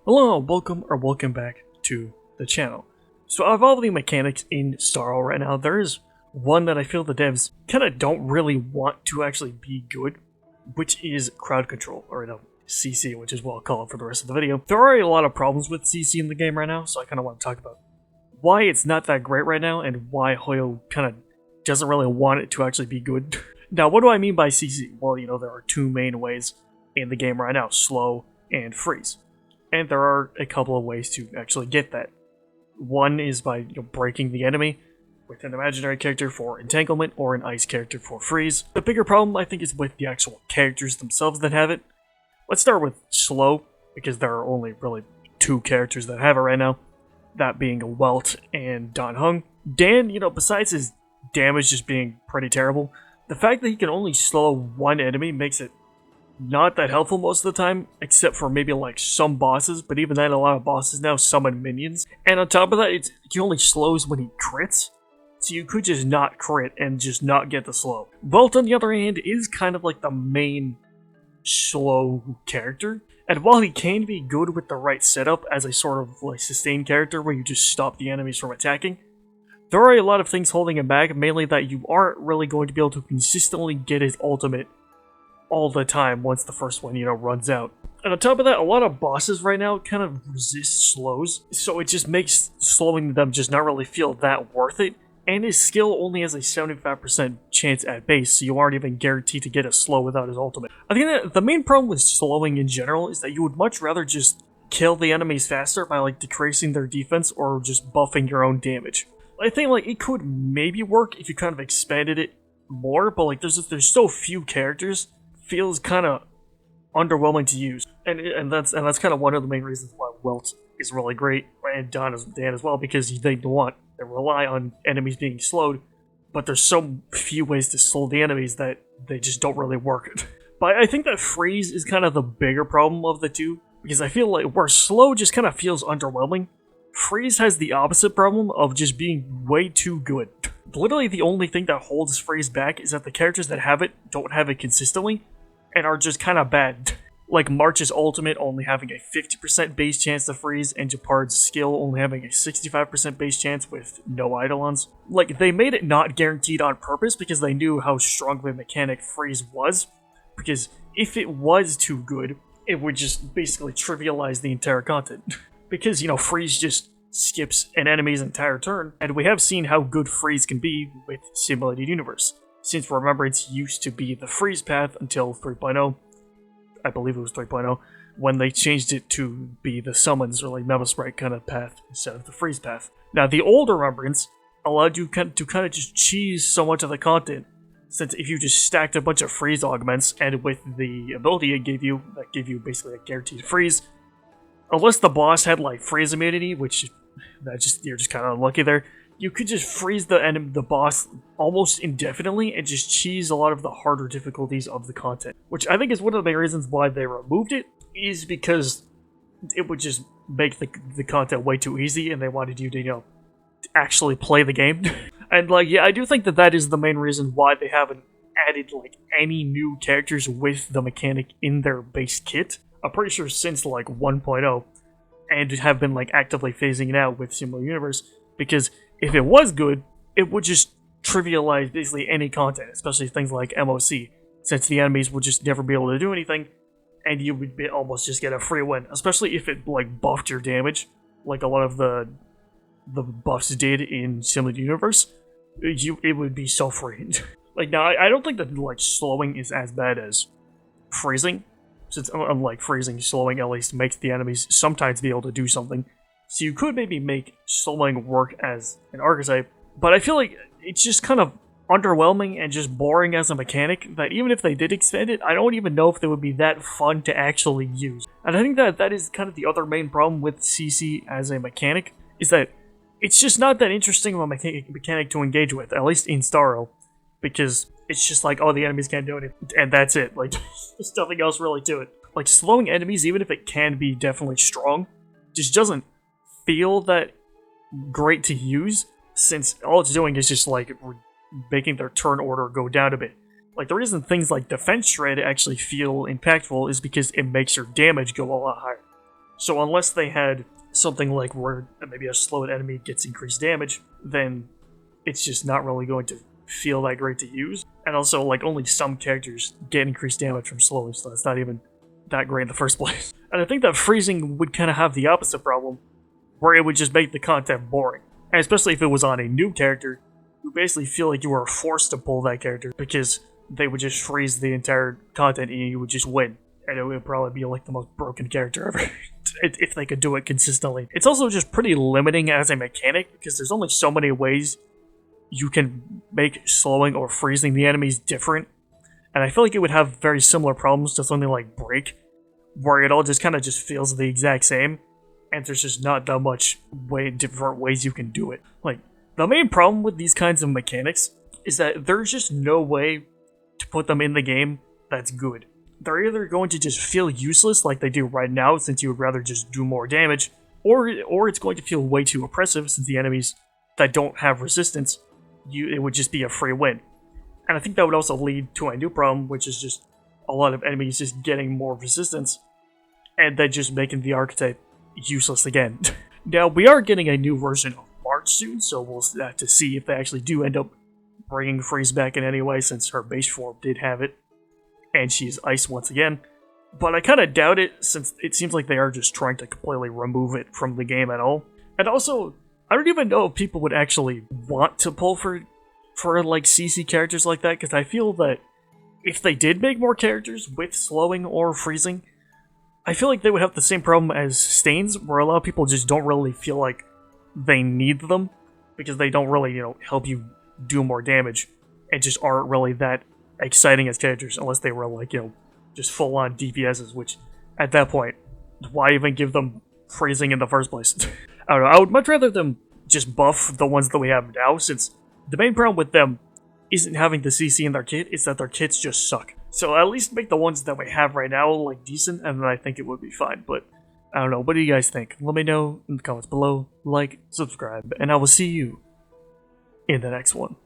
Hello, welcome back to the channel. So of all the mechanics in Starro right now, there is one that I feel the devs kind of don't really want to actually be good, which is crowd control, or CC, which is what I'll call it for the rest of the video. There are a lot of problems with CC in the game right now, so I kind of want to talk about why it's not that great right now, and why Hoyo kind of doesn't really want it to actually be good. Now, what do I mean by CC? Well, there are two main ways in the game right now, slow and freeze. And there are a couple of ways to actually get that. One is by breaking the enemy with an imaginary character for entanglement or an ice character for freeze. The bigger problem, I think, is with the actual characters themselves that have it. Let's start with slow, because there are only really two characters that have it right now, that being Welt and Dan Hung. Dan, besides his damage just being pretty terrible, the fact that he can only slow one enemy makes it not that helpful most of the time, except for maybe like some bosses, but even then a lot of bosses now summon minions. And on top of that, he only slows when he crits, so you could just not crit and just not get the slow. Welt, on the other hand, is kind of like the main slow character, and while he can be good with the right setup as a sort of like sustained character where you just stop the enemies from attacking, there are a lot of things holding him back, mainly that you aren't really going to be able to consistently get his ultimate all the time once the first one, runs out. And on top of that, a lot of bosses right now kind of resist slows, so it just makes slowing them just not really feel that worth it, and his skill only has a 75% chance at base, so you aren't even guaranteed to get a slow without his ultimate. I think that the main problem with slowing in general is that you would much rather just kill the enemies faster by decreasing their defense or just buffing your own damage. I think it could maybe work if you kind of expanded it more, but there's so few characters, feels kind of underwhelming to use, and that's kind of one of the main reasons why Welt is really great, and Dan as well, because they rely on enemies being slowed, but there's so few ways to slow the enemies that they just don't really work. But I think that freeze is kind of the bigger problem of the two, because I feel like where slow just kind of feels underwhelming, freeze has the opposite problem of just being way too good. Literally the only thing that holds freeze back is that the characters that have it don't have it consistently, and are just kind of bad. Like March's ultimate only having a 50% base chance to freeze, and Japard's skill only having a 65% base chance with no Eidolons. They made it not guaranteed on purpose because they knew how strong of a mechanic freeze was, because if it was too good, it would just basically trivialize the entire content. Because, freeze just skips an enemy's entire turn, and we have seen how good freeze can be with Simulated Universe. Since remember, it's used to be the freeze path until 3.0, I believe it was 3.0, when they changed it to be the summons or Meta Sprite kind of path instead of the freeze path. Now, the older remembrance allowed you to kind of just cheese so much of the content, since if you just stacked a bunch of freeze augments, and with the ability it gave you, that gave you basically a guaranteed freeze, unless the boss had freeze immunity, which you're just kind of unlucky there, you could just freeze the boss almost indefinitely and just cheese a lot of the harder difficulties of the content. Which I think is one of the main reasons why they removed it, is because it would just make the content way too easy, and they wanted you to, actually play the game. And I do think that is the main reason why they haven't added any new characters with the mechanic in their base kit. I'm pretty sure since 1.0, and have been actively phasing it out with Simulated Universe, because if it was good, it would just trivialize basically any content, especially things like MOC, since the enemies would just never be able to do anything, and you would almost just get a free win, especially if it buffed your damage, like a lot of the buffs did in Simulated Universe. It would be so free. Now, I don't think that slowing is as bad as freezing, since unlike freezing, slowing at least makes the enemies sometimes be able to do something. So you could maybe make slowing work as an archetype, but I feel like it's just kind of underwhelming and just boring as a mechanic, that even if they did expand it, I don't even know if it would be that fun to actually use. And I think that is kind of the other main problem with CC as a mechanic, is that it's just not that interesting of a mechanic to engage with, at least in Starro, because it's just oh, the enemies can't do anything, and that's it. There's nothing else really to it. Slowing enemies, even if it can be definitely strong, just doesn't feel that great to use, since all it's doing is just making their turn order go down a bit. The reason things like Defense Shred actually feel impactful is because it makes your damage go a lot higher. So unless they had something like where maybe a slowed enemy gets increased damage, then it's just not really going to feel that great to use. And also, like, only some characters get increased damage from slowing, so that's not even that great in the first place. And I think that freezing would kind of have the opposite problem, where it would just make the content boring. And especially if it was on a new character, you basically feel like you were forced to pull that character because they would just freeze the entire content and you would just win. And it would probably be like the most broken character ever if they could do it consistently. It's also just pretty limiting as a mechanic because there's only so many ways you can make slowing or freezing the enemies different. And I feel like it would have very similar problems to something like Break, where it all just kind of just feels the exact same, and there's just not that much different ways you can do it. Like, the main problem with these kinds of mechanics is that there's just no way to put them in the game that's good. They're either going to just feel useless like they do right now since you would rather just do more damage, or it's going to feel way too oppressive since the enemies that don't have resistance, it would just be a free win. And I think that would also lead to a new problem, which is just a lot of enemies just getting more resistance, and then just making the archetype useless again. Now, we are getting a new version of March soon, so we'll have to see if they actually do end up bringing Freeze back in any way, since her base form did have it, and she's Ice once again. But I kind of doubt it, since it seems like they are just trying to completely remove it from the game at all. And also, I don't even know if people would actually want to pull for like CC characters like that, because I feel that if they did make more characters with slowing or freezing, I feel like they would have the same problem as Stains, where a lot of people just don't really feel like they need them, because they don't really, help you do more damage, and just aren't really that exciting as characters, unless they were like, just full-on DPSs, which, at that point, why even give them freezing in the first place? I don't know, I would much rather them just buff the ones that we have now, since the main problem with them isn't having the CC in their kit, it's that their kits just suck. So at least make the ones that we have right now, like, decent, and then I think it would be fine. But, I don't know, what do you guys think? Let me know in the comments below, like, subscribe, and I will see you in the next one.